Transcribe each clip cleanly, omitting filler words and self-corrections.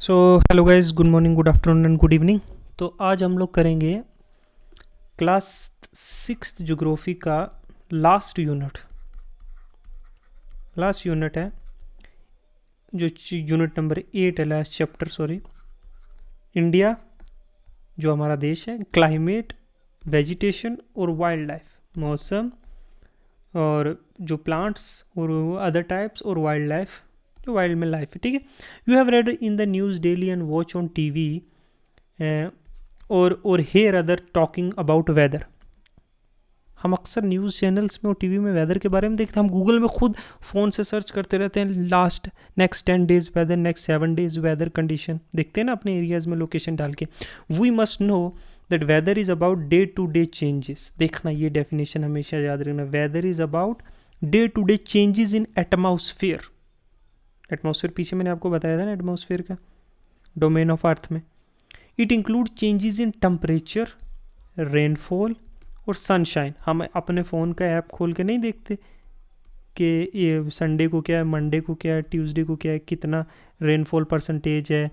So hello guys, good morning, good afternoon and good evening. तो आज हम लोग करेंगे क्लास 6 ज्योग्राफी का लास्ट यूनिट है जो यूनिट नंबर 8 है, लास्ट चैप्टर, सॉरी। इंडिया जो हमारा देश है, क्लाइमेट, वेजिटेशन और वाइल्ड लाइफ, मौसम और जो प्लांट्स और अदर टाइप्स और वाइल्ड लाइफ, जो वाइल्ड में लाइफ है, ठीक है। You have read in the news daily and watch on TV or hear other talking about weather. हम अक्सर न्यूज़ चैनल्स में और टीवी में वेदर के बारे में देखते हैं। हम गूगल में खुद फ़ोन से सर्च करते रहते हैं, next 10 days weather, next 7 days weather condition देखते हैं ना अपने एरियाज़ में लोकेशन डाल के। We must know that weather is about day to day changes. देखना, ये डेफिनेशन हमेशा याद रखना। Weather is about day to day changes in atmosphere. Atmosphere पीछे मैंने आपको बताया था ना, एटमॉस्फेयर का डोमेन ऑफ अर्थ में। It include changes in temperature, rainfall और सनशाइन। हम अपने फ़ोन का ऐप खोल के नहीं देखते कि ये संडे को क्या है, मंडे को क्या है, ट्यूसडे को क्या है, कितना रेनफॉल परसेंटेज है,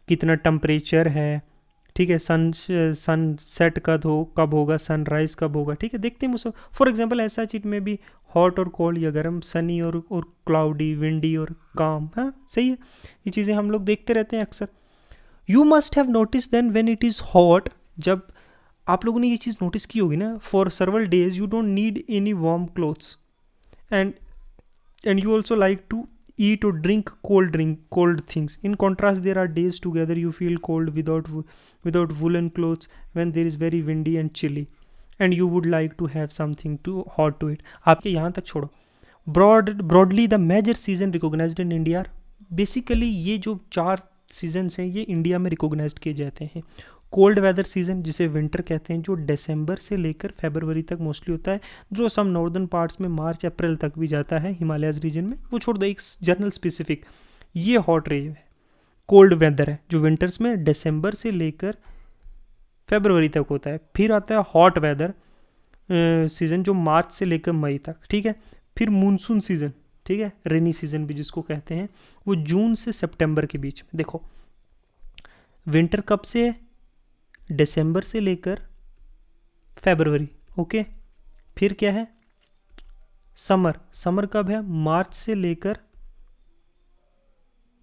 कितना टेम्परेचर है, ठीक है, सनसेट कब होगा, सनराइज़ कब होगा, ठीक है, देखते हैं मुझे। फॉर एग्जांपल ऐसा चीज में भी हॉट और कोल्ड या गर्म, सनी और क्लाउडी, विंडी और काम, हाँ सही है। ये चीज़ें हम लोग देखते रहते हैं अक्सर। You must have notice then when it is hot, जब आप लोगों ने ये चीज़ नोटिस की होगी ना, for सर्वल days you don't need any warm clothes and you also like to eat or drink cold things. In contrast, there are days together you feel cold without woolen clothes, when there is very windy and chilly and you would like to have something too hot to eat. आपके यहाँ तक छोड़ो। broadly the major season recognized in India are, basically ये जो 4 seasons हैं ये India में recognised किए जाते हैं। कोल्ड वेदर सीजन, जिसे विंटर कहते हैं, जो दिसंबर से लेकर फरवरी तक मोस्टली होता है, जो सम नॉर्दर्न पार्ट्स में मार्च अप्रैल तक भी जाता है, हिमालयस रीजन में, वो छोड़ दो, एक जनरल स्पेसिफिक। ये हॉट रे है, कोल्ड वेदर है, जो विंटर्स में दिसंबर से लेकर फरवरी तक होता है। फिर आता है हॉट वेदर सीजन, जो मार्च से लेकर मई तक, ठीक है। फिर मानसून सीजन, ठीक है, रेनी सीजन भी जिसको कहते हैं, वो जून से सितंबर के बीच में। देखो, विंटर कब से है? दिसंबर से लेकर फरवरी, ओके। फिर क्या है? समर कब है? मार्च से लेकर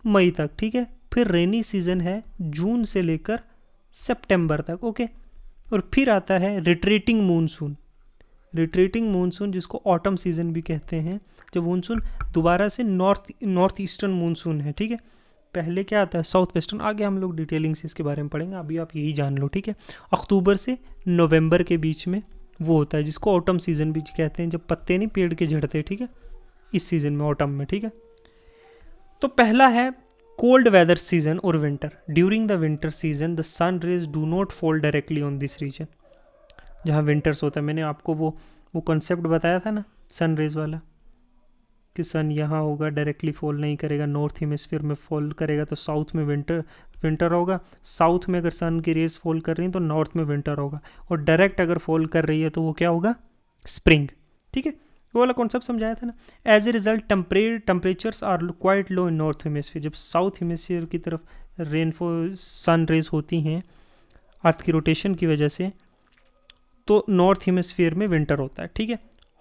मई तक, ठीक है। फिर रेनी सीजन है जून से लेकर सितंबर तक, ओके। और फिर आता है रिट्रीटिंग मानसून, जिसको ऑटम सीजन भी कहते हैं, जब मानसून दोबारा से नॉर्थ ईस्टर्न मानसून है, ठीक है। पहले क्या आता है? South western. आगे हम लोग डिटेलिंग से इसके बारे में पढ़ेंगे, अभी आप यही जान लो, ठीक है। अक्टूबर से नवंबर के बीच में वो होता है, जिसको ऑटम सीजन भी कहते हैं, जब पत्ते नहीं पेड़ के झड़ते, ठीक है, इस सीजन में, ऑटम में, ठीक है। तो पहला है कोल्ड वेदर सीजन और winter. During the winter season the sun rays do not fall directly on this region. जहाँ विंटर्स होता है, मैंने आपको वो कॉन्सेप्ट बताया था ना सन रेज वाला, कि सन यहाँ होगा, डायरेक्टली फॉल नहीं करेगा, नॉर्थ हेमिस्फीयर में फॉल करेगा तो साउथ में विंटर होगा, साउथ में अगर सन की रेज फॉल कर रही है तो नॉर्थ में विंटर होगा, और डायरेक्ट अगर फॉल कर रही है तो वो क्या होगा? स्प्रिंग, ठीक है। वो वाला कॉन्सेप्ट समझाया था ना। As a result temperatures are quite low in north hemisphere. जब साउथ हेमिस्फीयर की तरफ रेनफॉल सन रेज होती हैं अर्थ की रोटेशन की वजह से, तो नॉर्थ हेमिस्फीयर में विंटर होता है, ठीक है।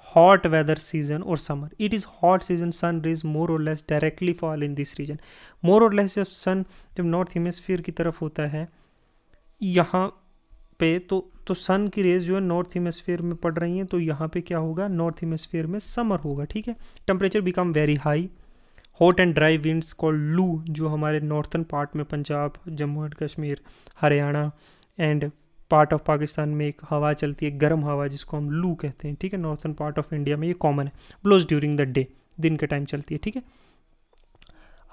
हॉट वेदर सीजन और summer, it is hot season, sun rays more or less directly fall in this region. More or less जब नॉर्थ हेमिस्फीयर की तरफ होता है यहाँ पे, तो सन की रेज जो है नॉर्थ हेमिस्फीयर में पड़ रही हैं, तो यहाँ पे क्या होगा? नॉर्थ हेमिस्फीयर में समर होगा, ठीक है। Temperature become very high. Hot and dry winds called लू, जो हमारे नॉर्थन पार्ट में, Punjab, Jammu and Kashmir, Haryana and part of Pakistan में एक हवा चलती है, गर्म हवा, जिसको हम लू कहते हैं, ठीक है। नॉर्थन पार्ट ऑफ इंडिया में ये कॉमन है। ब्लोज ड्यूरिंग द डे, दिन के टाइम चलती है, ठीक है।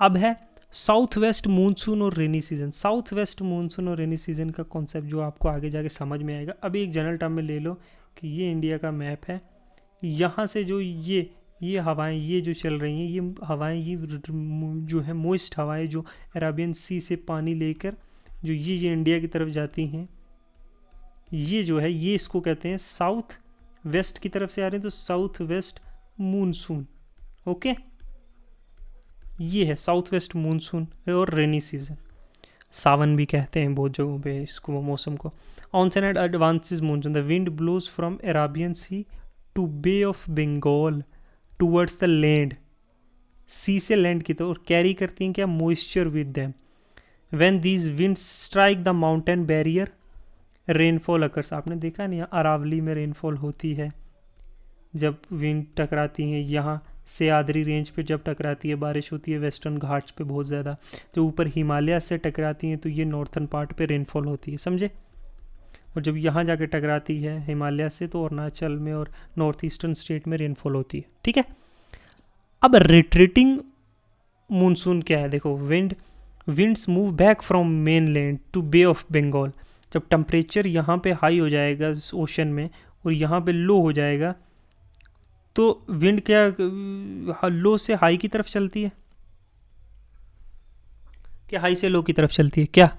अब है साउथ वेस्ट मानसून और rainy season. South west monsoon और रेनी सीजन का कॉन्सेप्ट जो आपको आगे जाके समझ में आएगा। अभी एक जनरल टर्म में ले लो कि ये इंडिया का मैप है, यहाँ से जो ये हवाएं ये जो चल रही हैं, ये हवाएं, ये जो है मोइस्ट हवाएं, जो अरेबियन सी से पानी लेकर जो ये इंडिया की तरफ जाती हैं, ये जो है, ये इसको कहते हैं साउथ वेस्ट की तरफ से आ रहे हैं, तो साउथ वेस्ट मानसून, ओके। ये है साउथ वेस्ट मानसून और रेनी सीजन। सावन भी कहते हैं बहुत जगहों पे इसको, मौसम को। Onset and advances monsoon, the wind blows from Arabian sea to Bay of Bengal towards the land, sea से लैंड की तरफ कैरी करती हैं क्या, moisture with them. When these wind strike the mountain barrier rainfall occurs, आपने देखा नहीं, अरावली में रेनफॉल होती है जब विंड टकराती हैं, यहाँ सह्याद्री रेंज पे जब टकराती है बारिश होती है, वेस्टर्न घाट्स पे बहुत ज़्यादा, जो ऊपर हिमालय से टकराती हैं तो ये नॉर्थन पार्ट पे रेनफॉल होती है, समझे। और जब यहाँ जाके टकराती है हिमालय से तो अरुणाचल में और नॉर्थ ईस्टर्न स्टेट में रेनफॉल होती है, ठीक है। अब रिट्रीटिंग मानसून क्या है, देखो, winds move back from mainland to Bay of Bengal, जब टेम्परेचर यहाँ पे हाई हो जाएगा ओशन में और यहाँ पे लो हो जाएगा तो विंड क्या लो से हाई की तरफ चलती है, क्या हाई से लो की तरफ चलती है, क्या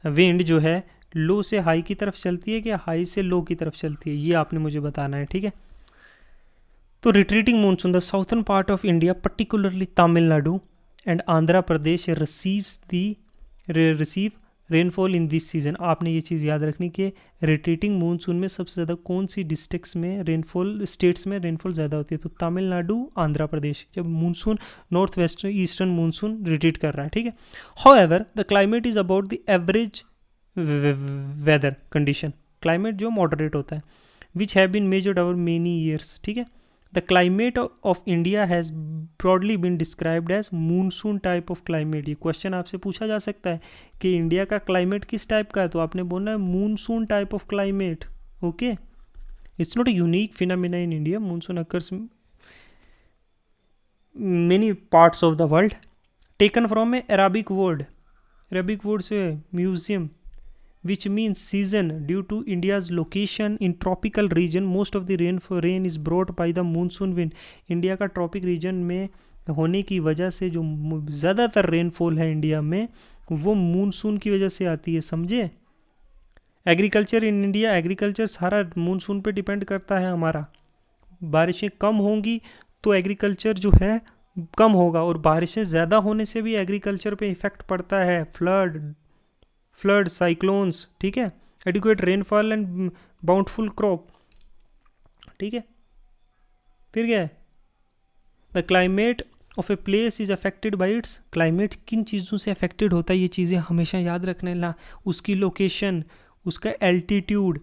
विंड जो है लो से हाई की तरफ चलती है क्या हाई से लो की तरफ चलती है, ये आपने मुझे बताना है, ठीक है। तो retreating monsoon, the southern part of India particularly Tamil Nadu and Andhra Pradesh receive rainfall in this season. आपने ये चीज़ याद रखनी कि रिट्रीटिंग मानसून में सबसे ज़्यादा कौन सी डिस्ट्रिक्ट्स में रेनफॉल, स्टेट्स में रेनफॉल ज़्यादा होती है, तो तमिलनाडु, आंध्र प्रदेश, जब monsoon north west eastern monsoon retreat कर रहा है, ठीक है। However the climate is about the average weather condition, climate जो मॉडरेट होता है, which have been measured over many years, ठीक है। The climate of India has broadly been described as monsoon type of climate. ये question आपसे पूछा जा सकता है कि इंडिया का क्लाइमेट किस टाइप का है, तो आपने बोलना है monsoon type of climate, okay. It's not a unique phenomena in India, monsoon occurs many parts of the world, taken from A Arabic word से museum, which means season. Due to India's location in tropical region, most of the rain is brought by the monsoon wind. India का tropic reason में होने की वजह से जो ज़्यादातर rainfall है इंडिया में वो मानसून की वजह से आती है, समझे। एग्रीकल्चर इन इंडिया, एग्रीकल्चर सारा मानसून पे डिपेंड करता है हमारा। बारिशें कम होंगी तो एग्रीकल्चर जो है कम होगा, और बारिशें ज़्यादा होने से भी एग्रीकल्चर पे इफ़ेक्ट पड़ता है, फ्लड, साइक्लोन्स, ठीक है। एडिक्वेट रेनफॉल एंड बाउंडफुल क्रॉप, ठीक है। फिर क्या है, the climate of a place is affected by its, climate किन चीज़ों से अफेक्टेड होता है, ये चीज़ें हमेशा याद रखने ला, उसकी लोकेशन, उसका एल्टीट्यूड,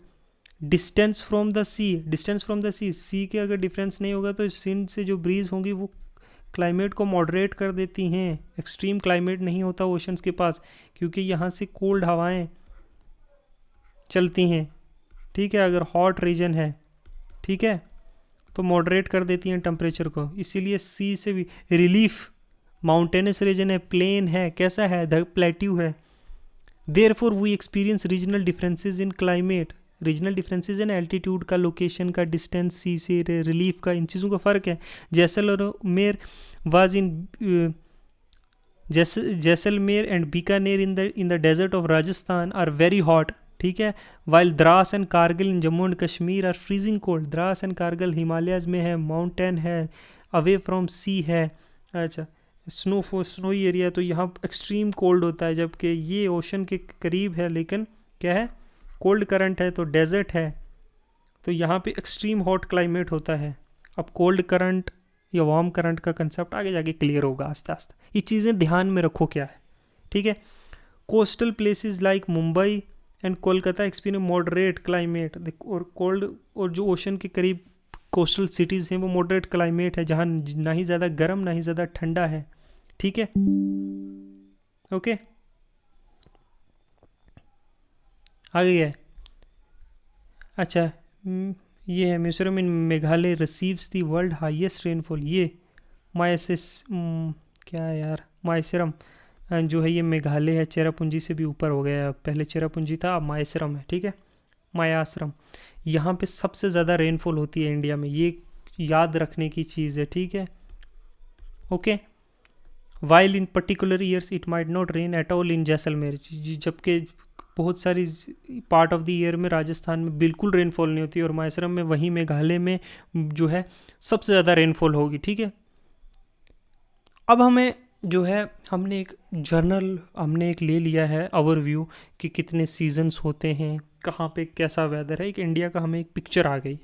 डिस्टेंस फ्रॉम द सी, सी के अगर डिफरेंस नहीं होगा तो सिंध से जो ब्रीज होंगी वो क्लाइमेट को मॉडरेट कर देती हैं। एक्सट्रीम क्लाइमेट नहीं होता ओशंस के पास, क्योंकि यहाँ से कोल्ड हवाएं चलती हैं, ठीक है। अगर हॉट रीजन है, ठीक है, तो मॉडरेट कर देती हैं टेम्परेचर को, इसीलिए सी से भी रिलीफ, माउंटेनस रीजन है, प्लेन है, कैसा है, द प्लेट्यू है। Therefore we experience regional differences in climate, regional differences in altitude का, लोकेशन का, डिस्टेंस सी से, रिलीफ का, इन चीज़ों का फ़र्क है। Jaisalmer was in Jaisalmer and Bikaner in the desert of Rajasthan are very hot, ठीक है, while Dras and Kargil in Jammu and Kashmir are freezing cold. Dras and Kargil Himalayas में है, माउंटेन है, अवे फ्रॉम सी है, अच्छा, स्नोई एरिया, तो यहाँ एक्सट्रीम कोल्ड होता है, जबकि ये ओशन के करीब है लेकिन क्या है, कोल्ड करंट है, तो डेजर्ट है, तो यहाँ पे एक्सट्रीम हॉट क्लाइमेट होता है। अब कोल्ड करंट या वार्म करंट का कंसेप्ट आगे जाके क्लियर होगा आस्ते आस्ते, ये चीज़ें ध्यान में रखो क्या है, ठीक है। Coastal places like Mumbai and Kolkata experience moderate climate, और कोल्ड और जो ओशन के करीब कोस्टल सिटीज़ हैं वो मॉडरेट क्लाइमेट है, जहाँ ना ही ज़्यादा गर्म ना ही ज़्यादा ठंडा है, ठीक है, ओके। आगे क्या है, अच्छा, ये है Mizoram in Meghalaya receives the world highest rainfall, ये क्या है यार, मायसेरम जो है ये मेघालय है, चेरापूंजी से भी ऊपर हो गया, पहले चेरापूंजी था, अब मायसेरम है, ठीक है, मायासरम। यहाँ पे सबसे ज़्यादा रेनफॉल होती है इंडिया में, ये याद रखने की चीज़ है, ठीक है, okay. While in particular years it might not rain at all in Jaisalmer, जबकि बहुत सारी पार्ट ऑफ द ईयर में राजस्थान में बिल्कुल रेनफॉल नहीं होती, और मायसरम में, वहीं मेघालय में जो है सबसे ज़्यादा रेनफॉल होगी, ठीक है। अब हमें जो है हमने एक जर्नल हमने एक ले लिया है ओवरव्यू कि कितने सीजन्स होते हैं, कहाँ पे कैसा वेदर है, एक इंडिया का हमें एक पिक्चर आ गई।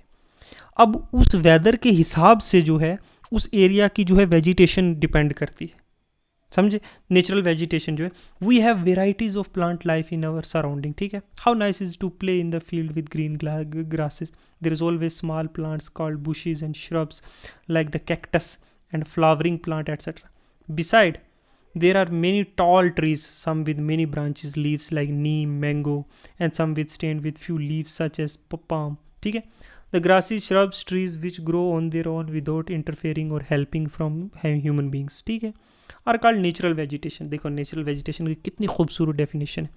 अब उस वेदर के हिसाब से जो है उस एरिया की जो है वेजिटेशन डिपेंड करती है, समझे, नेचुरल वेजिटेशन जो है। We have varieties of plant life in our surrounding, ठीक है। How nice is to play in the field with green grasses, there is always small plants called bushes and shrubs like the cactus and flowering plant etc. Beside, there are many tall trees, some with many branches, leaves like neem, mango, and some with stained with few leaves such as palm, ठीक है। The grasses, shrubs, trees which grow on their own without interfering or helping from human beings, ठीक है, are called natural vegetation. देखो natural vegetation की कितनी खूबसूरत definition है।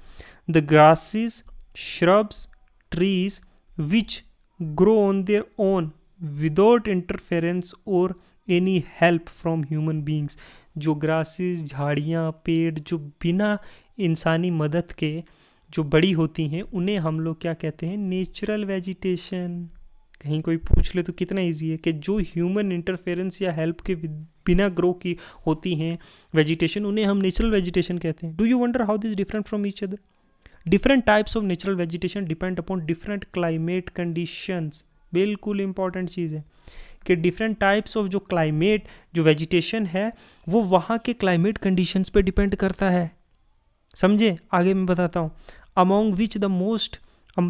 The grasses, shrubs, trees which grow on their own without interference or any help from human beings. जो grasses, झाड़ियाँ, पेड़ जो बिना इंसानी मदद के जो बड़ी होती हैं उन्हें हम लोग क्या कहते हैं, नेचुरल वेजिटेशन। कहीं कोई पूछ ले तो कितना इजी है कि जो ह्यूमन इंटरफेरेंस या हेल्प के बिना ग्रो की होती हैं वेजिटेशन, उन्हें हम नेचुरल वेजिटेशन कहते हैं। Do you wonder how this different from each other? Different types of natural vegetation depend upon different climate conditions. बिल्कुल इंपॉर्टेंट चीज़ है कि डिफरेंट टाइप्स ऑफ जो क्लाइमेट जो वेजिटेशन है वो वहाँ के क्लाइमेट कंडीशंस पे डिपेंड करता है, समझे। आगे मैं बताता हूँ। Among which the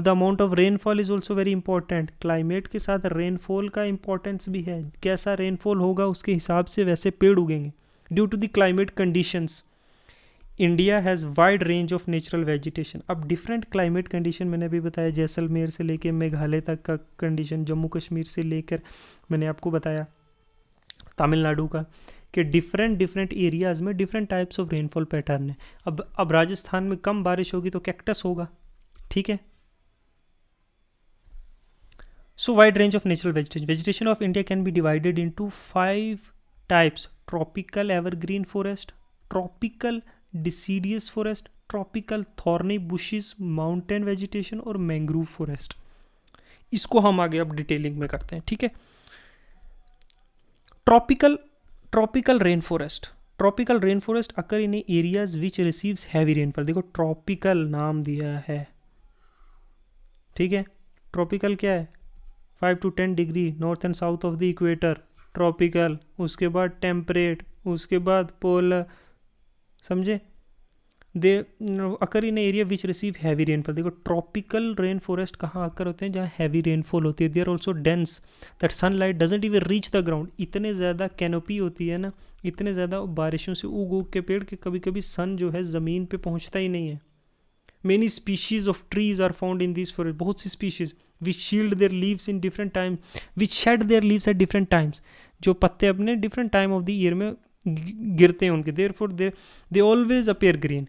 amount of rainfall is also very important. Climate के साथ रेनफॉल का इंपॉर्टेंस भी है। कैसा रेनफॉल होगा उसके हिसाब से वैसे पेड़ उगेंगे। Due to the climate conditions India has wide range of natural vegetation. अब डिफरेंट क्लाइमेट कंडीशन मैंने अभी बताया, जैसलमेर से लेकर मेघालय तक का कंडीशन, जम्मू कश्मीर से लेकर मैंने आपको बताया तमिलनाडु का, कि डिफरेंट एरियाज़ में different types of rainfall pattern है। अब राजस्थान में कम बारिश होगी तो कैक्टस होगा, ठीक है। So wide range of natural vegetation. Vegetation of India can be divided into 5 types: tropical evergreen forest, tropical deciduous forest, tropical thorny bushes, mountain vegetation और mangrove forest। इसको हम आगे अब डिटेलिंग में करते हैं, ठीक है। Tropical rain forest. Tropical rain forest occur in areas which receives heavy rainfall. देखो ट्रॉपिकल नाम दिया है, ठीक है। ट्रॉपिकल क्या है? 5 to 10 degree north and south of the equator, tropical. उसके बाद टेम्परेट, उसके बाद पोलर, समझे। They occur in area which receive heavy rainfall. देखो ट्रॉपिकल रेन फॉरेस्ट कहाँ आकर होते हैं? जहाँ हैवी रेनफॉल होती है। They are also dense that sunlight doesn't even reach the ground. इतने ज़्यादा कैनोपी होती है ना, इतने ज़्यादा बारिशों से उग के पेड़ के कभी कभी सन जो है ज़मीन पे पहुँचता ही नहीं है। Many species of trees are found in these forests. बहुत सी species which shield their leaves in different time, which shed their leaves at different times. जो पत्ते अपने different time of the year में गिरते हैं उनके, therefore they always appear green.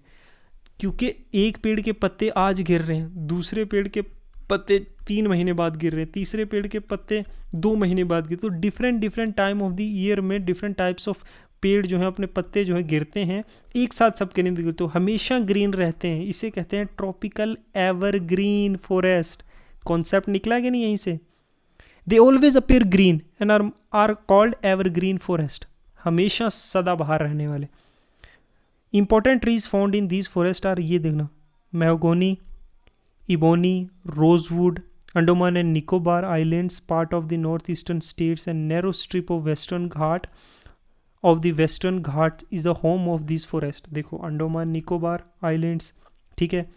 क्योंकि एक पेड़ के पत्ते आज गिर रहे हैं, दूसरे पेड़ के पत्ते 3 महीने बाद गिर रहे हैं, तीसरे पेड़ के पत्ते 2 महीने बाद गिर, तो different time of the year में डिफरेंट टाइप्स ऑफ पेड़ जो है अपने पत्ते जो है गिरते हैं, एक साथ सबके नहीं गिरते, तो हमेशा ग्रीन रहते हैं। इसे कहते हैं ट्रॉपिकल एवरग्रीन फॉरेस्ट। कॉन्सेप्ट निकला कि नहीं यहीं से? They always appear green and are called evergreen forest, हमेशा सदाबहार रहने वाले। Important trees found in these forest are, ये देखना, mahogany, ebony, rosewood, Andaman and Nicobar islands, part of the north eastern states and narrow strip of western Ghat of the western Ghat is the home of this forest. देखो Andaman Nicobar islands, ठीक है,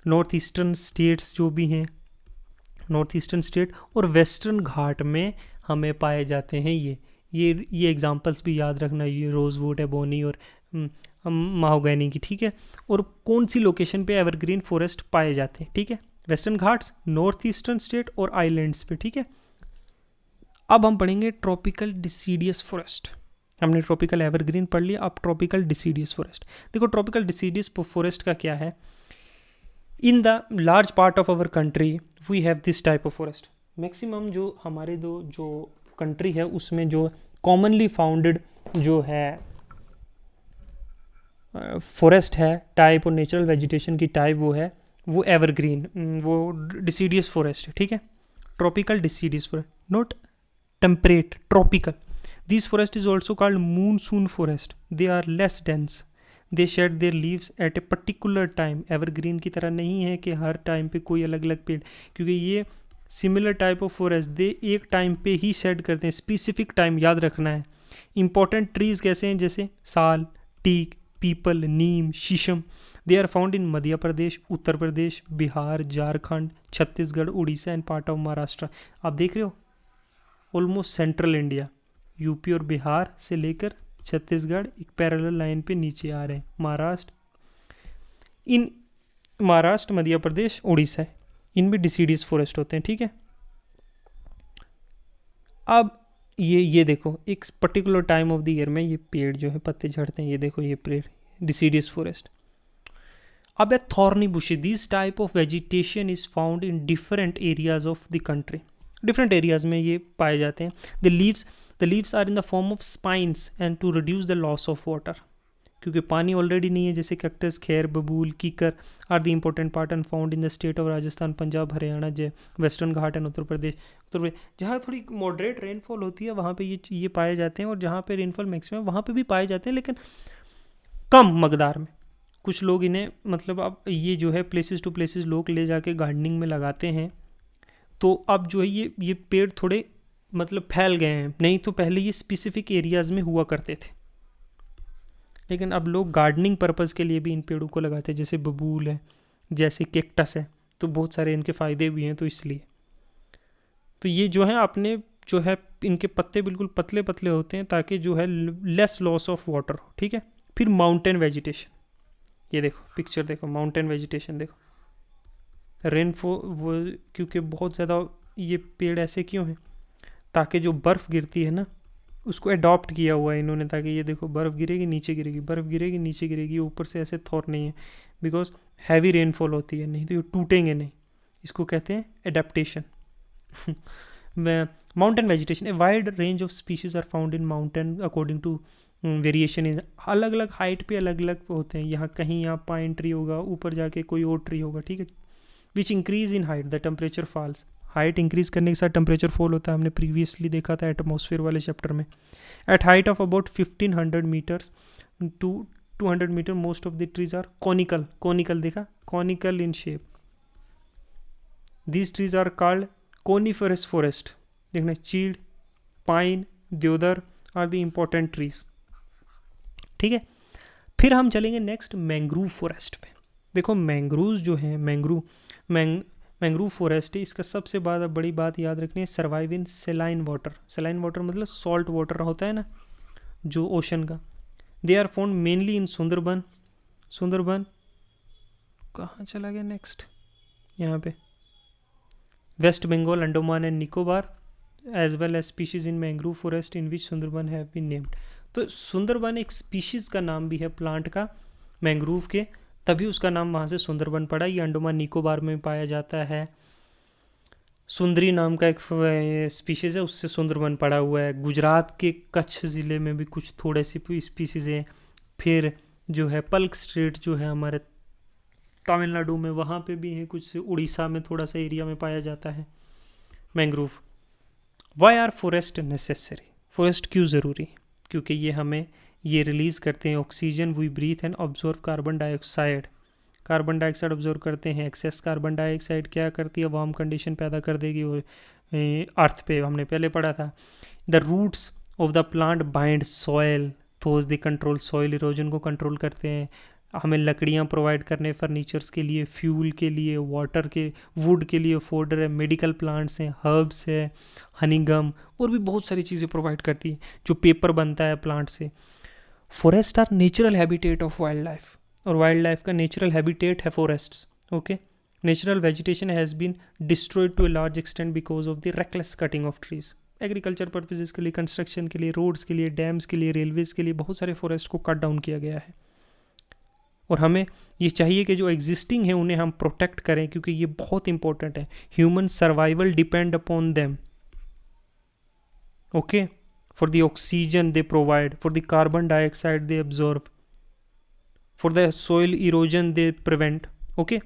north eastern states जो भी हैं, north eastern state और western घाट में हमें पाए जाते हैं ये एग्जांपल्स भी याद रखना, ये रोजवुड है, बोनी और माहोगैनी की, ठीक है। और कौन सी लोकेशन पे एवरग्रीन फॉरेस्ट पाए जाते हैं, ठीक है, western Ghats, north eastern state और आइलैंड्स पे, ठीक है। अब हम पढ़ेंगे ट्रॉपिकल डिसीडियस फॉरेस्ट। हमने ट्रॉपिकल एवरग्रीन पढ़ लिया, अब ट्रॉपिकल डिसीडियस फॉरेस्ट। देखो ट्रॉपिकल डिसीडियस फॉरेस्ट का क्या है? In the large part of our country we have this type of forest. Maximum जो हमारे जो कंट्री है उसमें जो कॉमनली फाउंडेड जो है फॉरेस्ट है टाइप और नेचुरल वेजिटेशन की टाइप वो एवरग्रीन, वो डिसीडियस फॉरेस्ट है, ठीक है। Tropical deciduous forest, not temperate, tropical. These forest is also called monsoon forest. They are less dense. They shed their leaves at a particular time. Evergreen की तरह नहीं है कि हर टाइम पे कोई अलग अलग पेड़, क्योंकि ये similar type of forest they एक टाइम पे ही शेड करते हैं, स्पेसिफिक टाइम याद रखना है. इंपॉर्टेंट ट्रीज कैसे हैं, जैसे साल, teak, peepal, neem, sheesham. They are found in Madhya Pradesh, Uttar Pradesh, Bihar, Jharkhand, Chhattisgarh, Orissa and part of Maharashtra. आप देख रहे हो ऑलमोस्ट सेंट्रल इंडिया, यूपी और बिहार से लेकर छत्तीसगढ़ एक पैरेलल लाइन पे नीचे आ रहे हैं. महाराष्ट्र, मध्य प्रदेश, उड़ीसा, इनमें डिसीडियस फॉरेस्ट होते हैं. ठीक है, अब ये देखो एक particular time of the year में ये पेड़ जो है पत्ते झड़ते हैं. ये देखो ये पेड़ डिसीडियस फॉरेस्ट. अब thorny bushes, this type of vegetation is found in different areas of the country. Different areas में ये पाए जाते हैं. The leaves are in the form of spines and to reduce the loss of water. क्योंकि पानी already नहीं है, जैसे कैक्टस, खैर, बबूल, कीकर are the important part and found in the state of Rajasthan, Punjab, Haryana, western Ghat and Uttar Pradesh. जहाँ थोड़ी मॉडरेट रेनफॉल होती है वहाँ पे ये पाए जाते हैं, और जहाँ पे रेनफॉल मैक्सिमम वहाँ पे भी पाए जाते हैं, लेकिन कम मकदार में. कुछ लोग इन्हें मतलब अब ये जो है प्लेसेस टू प्लेसेस लोग ले जाके गार्डनिंग में लगाते हैं, तो अब जो है ये पेड़ थोड़े मतलब फैल गए हैं. नहीं तो पहले ये स्पेसिफिक एरियाज़ में हुआ करते थे, लेकिन अब लोग गार्डनिंग पर्पज़ के लिए भी इन पेड़ों को लगाते हैं. जैसे बबूल है, जैसे कैक्टस है, तो बहुत सारे इनके फ़ायदे भी हैं. तो इसलिए तो ये जो है अपने जो है इनके पत्ते बिल्कुल पतले पतले होते हैं, ताकि जो है लेस लॉस ऑफ वाटर हो. ठीक है, फिर माउंटेन वेजिटेशन. ये देखो पिक्चर देखो, माउंटेन वेजिटेशन देखो. वो क्योंकि बहुत ज़्यादा ये पेड़ ऐसे क्यों हैं, ताकि जो बर्फ़ गिरती है ना उसको अडॉप्ट किया हुआ है इन्होंने, ताकि ये देखो बर्फ़ गिरेगी नीचे गिरेगी, बर्फ़ गिरेगी नीचे गिरेगी, ऊपर से ऐसे थॉर नहीं है, बिकॉज हैवी रेनफॉल होती है, नहीं तो ये टूटेंगे नहीं. इसको कहते हैं adaptation. Mountain vegetation, a wide range of species are found in mountain according to variation in. अलग अलग हाइट पे अलग अलग होते हैं. यहाँ कहीं यहाँ पाइन ट्री होगा, ऊपर जाके कोई और ट्री होगा. ठीक है, which increase in height the temperature falls. Height increase करने के साथ टेम्परेचर फॉल होता है. हमने प्रीवियसली देखा था एटमॉस्फेयर वाले चैप्टर में. At height of about 1500 metres to 200 metre most of the trees are conical. Conical देखा, conical in shape. These trees are called coniferous forest. देखना, चीड़, पाइन, देवदार आर द इम्पोर्टेंट ट्रीज. ठीक है, फिर हम चलेंगे नेक्स्ट मैंग्रूव फॉरेस्ट पे. देखो मैंग्रूव जो है, मैंग्रूव फॉरेस्ट है, इसका सबसे बड़ी बात याद रखनी है, survive in saline water. Saline water मतलब सॉल्ट वाटर होता है ना जो ओशन का. They are found mainly in Sundarban. Sundarban कहाँ चला गया नेक्स्ट, यहाँ पे West Bengal, Andaman and Nicobar, as well as species in mangrove forest in which Sundarban have been named. तो सुंदरबन एक स्पीशीज़ का नाम भी है प्लांट का, मैंग्रूव के, तभी उसका नाम वहाँ से सुंदरबन पड़ा. ये अंडमान निकोबार में पाया जाता है. सुंदरी नाम का एक स्पीशीज़ है, उससे सुंदरबन पड़ा हुआ है. गुजरात के कच्छ ज़िले में भी कुछ थोड़े सी स्पीशीज़ हैं. फिर जो है पल्क स्ट्रेट जो है हमारे तमिलनाडु में, वहाँ पे भी है कुछ. उड़ीसा में थोड़ा सा एरिया में पाया जाता है mangrove. Why are forest necessary. Forest क्यों ज़रूरी? क्योंकि ये हमें ये रिलीज़ करते हैं oxygen, we breathe and absorb carbon dioxide. Carbon dioxide absorb करते हैं. एक्सेस कार्बन डाइऑक्साइड क्या करती है, वार्म कंडीशन पैदा कर देगी वो अर्थ पे, हमने पहले पढ़ा था. The roots of the plant bind soil, though they control soil erosion को कंट्रोल करते हैं. हमें लकड़ियाँ प्रोवाइड करने फर्नीचर्स के लिए, फ्यूल के लिए, वाटर के, वुड के लिए फोडर है, मेडिकल प्लांट्स हैं, हर्ब्स है, हनीगम और भी बहुत सारी चीज़ें प्रोवाइड करती है, जो पेपर बनता है प्लांट से. Forest are natural habitat of wild life, और वाइल्ड लाइफ का नेचुरल हैबिटेट है forests. Okay, natural vegetation has been destroyed to a large extent because of the reckless cutting of trees. Agriculture purposes के लिए, construction के लिए, roads के लिए, dams के लिए, रेलवेज़ के लिए बहुत सारे फॉरेस्ट को कट डाउन किया गया है. और हमें ये चाहिए कि जो एग्जिस्टिंग है उन्हें हम प्रोटेक्ट करें, क्योंकि ये बहुत इंपॉर्टेंट है. Human survival depend upon them. Okay, for the oxygen they provide, for the carbon dioxide they absorb, for the soil erosion they prevent. Okay,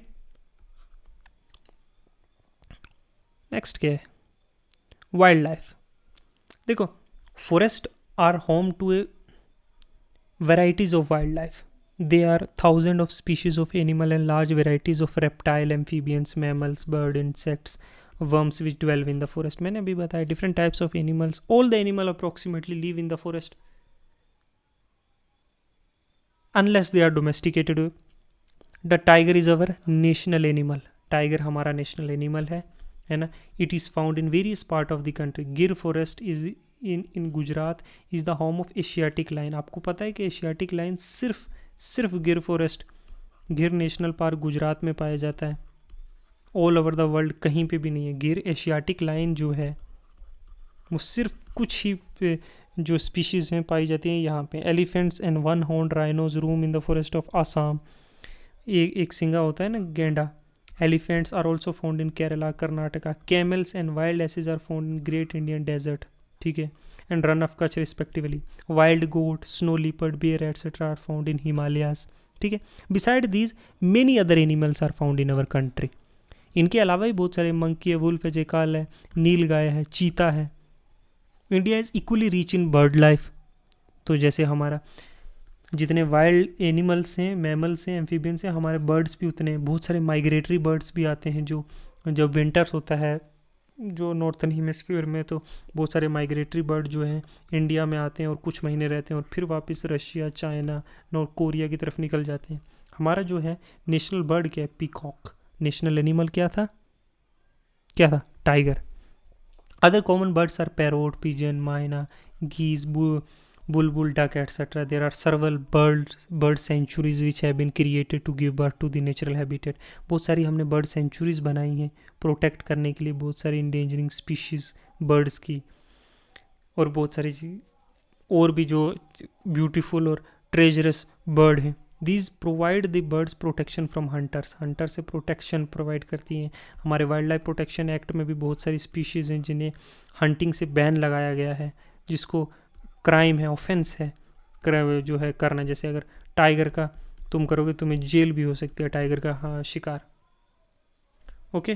next क्या है, वाइल्ड लाइफ. देखो forest are home to a varieties of wildlife. There are thousands of species of animal and large varieties of reptile, amphibians, mammals, bird, insects, worms which dwell in the forest. मैंने अभी बताया different types of animals. All the animal approximately live in the forest unless they are domesticated. The tiger is our national animal. Tiger हमारा national animal है ना. It is found in various part of the country. Gir forest is in Gujarat is the home of Asiatic lion. आपको पता है कि Asiatic lion सिर्फ गिर forest, गिर नेशनल पार्क गुजरात में पाया जाता है. ऑल ओवर द वर्ल्ड कहीं पे भी नहीं है. गिर एशियाटिक लाइन जो है वो सिर्फ कुछ ही जो स्पीशीज़ हैं पाई जाती हैं यहाँ पे. Elephants and one horn rhinos room in the forest of Assam. एक सिंगा होता है ना, गेंडा. Elephants are also found in Kerala, Karnataka. Camels and wild asses are found in Great Indian Desert, ठीक है, and Run of Kutch respectively. Wild goat, snow leopard, bear etc. are found in Himalayas, ठीक है. Beside these, many other animals are found in our country. इनके अलावा भी बहुत सारे monkey है, वुल्फ है, जेकाल है, नील गाय है, चीता है. India is equally rich in bird life. तो जैसे हमारा जितने वाइल्ड एनिमल्स हैं, मैमल्स हैं, एम्फीबियंस हैं, हमारे बर्ड्स भी उतने हैं. बहुत सारे माइग्रेटरी बर्ड्स भी आते हैं जो जब विंटर्स होता है जो नॉर्थन हेमिस्फीयर में, तो बहुत सारे माइग्रेटरी बर्ड जो हैं इंडिया में आते हैं और कुछ महीने रहते हैं और फिर वापस रशिया, चाइना, नॉर्थ कोरिया की तरफ निकल जाते हैं. हमारा जो है नेशनल बर्ड क्या है? पीकॉक. नेशनल एनिमल क्या था? Tiger. Other common birds are parrot, pigeon, myna, geese, bulbul, duck etc. There are several bird sanctuaries which have been created to give birth to the natural habitat. बहुत सारी हमने bird centuries बनाई हैं protect करने के लिए बहुत सारी इंडेंजरिंग स्पीशीज़ बर्ड्स की, और बहुत सारी और भी जो ब्यूटीफुल और ट्रेजरस बर्ड हैं. These provide the birds protection from Hunter से प्रोटेक्शन प्रोवाइड करती हैं. हमारे वाइल्ड लाइफ प्रोटेक्शन एक्ट में भी बहुत सारी स्पीशीज़ हैं जिन्हें हंटिंग से बैन लगाया गया है, जिसको क्राइम है, ऑफेंस है जो है करना. जैसे अगर टाइगर का तुम करोगे तुम्हें जेल भी हो सकती है, टाइगर का शिकार. ओके,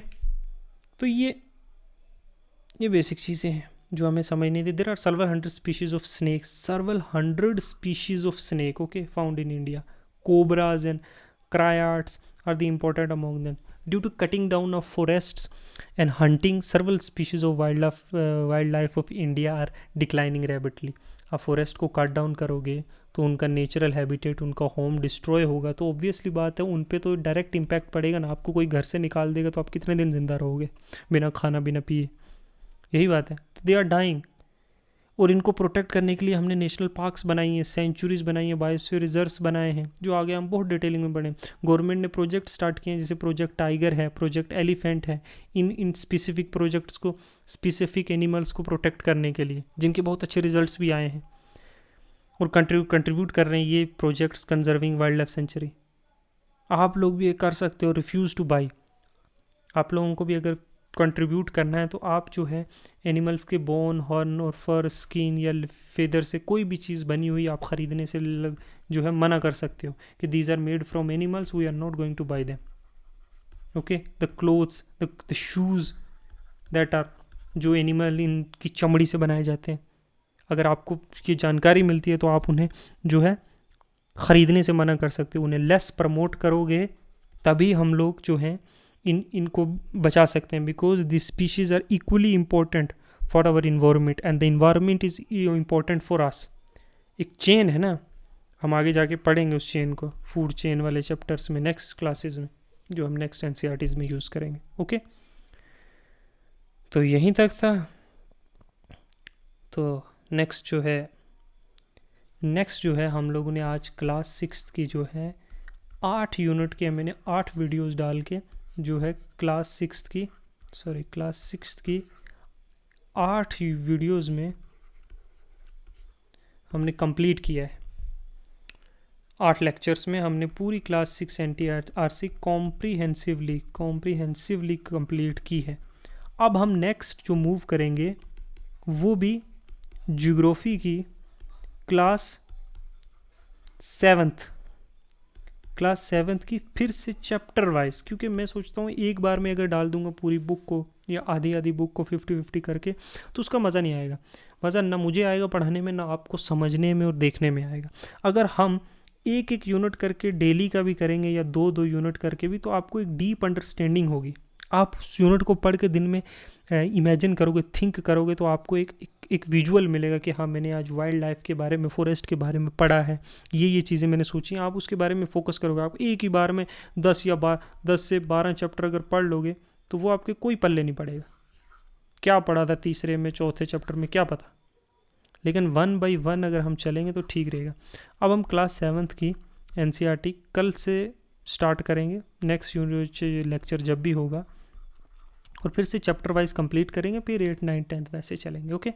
तो ये बेसिक चीज़ें हैं जो हमें समझ नहीं थी. There are several hundred species of snakes, several hundred species of snake, okay, found in India. Cobras and cryads are the important among them. Due to cutting down of forests and hunting, several species of wildlife of India are declining rapidly. आप forest को cut down करोगे तो उनका natural habitat, उनका home destroy होगा, तो obviously बात है उन पे तो डायरेक्ट इम्पैक्ट पड़ेगा ना. आपको कोई घर से निकाल देगा तो आप कितने दिन जिंदा रहोगे बिना खाना बिना पिए? यही बात है. तो दे आर डाइंग. और इनको प्रोटेक्ट करने के लिए हमने नेशनल पार्क्स बनाई हैं, सेंचुरीज बनाई हैं, बायोस्फीयर रिजर्व्स बनाए हैं, जो आगे हम बहुत डिटेलिंग में पढ़ें. गवर्नमेंट ने प्रोजेक्ट स्टार्ट किए हैं, जैसे प्रोजेक्ट टाइगर है, प्रोजेक्ट एलिफेंट है. इन स्पेसिफिक प्रोजेक्ट्स को, स्पेसिफिक एनिमल्स को प्रोटेक्ट करने के लिए, जिनके बहुत अच्छे रिजल्ट्स भी आए हैं और कंट्रीब्यूट कर रहे हैं ये projects conserving wild life sanctuary. आप लोग भी ये कर सकते हो. Refuse two by. आप लोगों को भी अगर कंट्रीब्यूट करना है तो आप जो है एनिमल्स के बोन, हॉर्न और फर, स्किन या फेदर से कोई भी चीज़ बनी हुई आप ख़रीदने से जो है मना कर सकते हो कि these are made from animals, we are not going to buy them. Okay, the clothes, the shoes that are, जो एनिमल इनकी चमड़ी से बनाए जाते हैं, अगर आपको ये जानकारी मिलती है तो आप उन्हें जो है ख़रीदने से मना कर सकते हो. उन्हें लेस प्रमोट करोगे तभी हम लोग जो हैं इनको बचा सकते हैं. Because this species are equally important for our environment and the environment is important for us. एक चेन है ना, हम आगे जाके पढ़ेंगे उस चेन को, फूड चेन वाले चैप्टर्स में, नेक्स्ट क्लासेस में, जो हम नेक्स्ट NCERTs में यूज़ करेंगे. ओके, तो यहीं तक था. तो नेक्स्ट जो है हम लोगों ने आज क्लास 6 की जो है 8 यूनिट के, मैंने 8 वीडियोस डाल के जो है क्लास 6 की 8 वीडियोस में हमने कंप्लीट किया है. 8 लेक्चर्स में हमने पूरी क्लास 6 NCERT कॉम्प्रीहेंसिवली कंप्लीट की है. अब हम नेक्स्ट जो मूव करेंगे वो भी ज्योग्राफी की क्लास 7th की फिर से चैप्टर वाइज, क्योंकि मैं सोचता हूँ एक बार में अगर डाल दूंगा पूरी बुक को या आधी बुक को 50-50 करके तो उसका मज़ा नहीं आएगा. मज़ा ना मुझे आएगा पढ़ाने में, ना आपको समझने में और देखने में आएगा। अगर हम एक एक यूनिट करके डेली का भी करेंगे या दो दो यूनिट करके भी, तो आपको एक डीप अंडरस्टैंडिंग होगी। आप उस यूनिट को पढ़ के दिन में इमेजिन करोगे, थिंक करोगे, तो आपको एक विजुअल मिलेगा कि हाँ मैंने आज वाइल्ड लाइफ के बारे में, फॉरेस्ट के बारे में पढ़ा है, ये चीज़ें मैंने सोची। आप उसके बारे में फोकस करोगे। आप एक ही बार में 10 से 12 चैप्टर अगर पढ़ लोगे तो वो आपके कोई पल्ले नहीं पड़ेगा। क्या पढ़ा था तीसरे में, चौथे चैप्टर में, क्या पता। लेकिन 1 बाई 1 अगर हम चलेंगे तो ठीक रहेगा। अब हम क्लास 7th की NCERT कल से स्टार्ट करेंगे, नेक्स्ट यूनिट लेक्चर जब भी होगा, और फिर से चैप्टर वाइज कंप्लीट करेंगे, फिर 8, 9, 10 वैसे चलेंगे। ओके।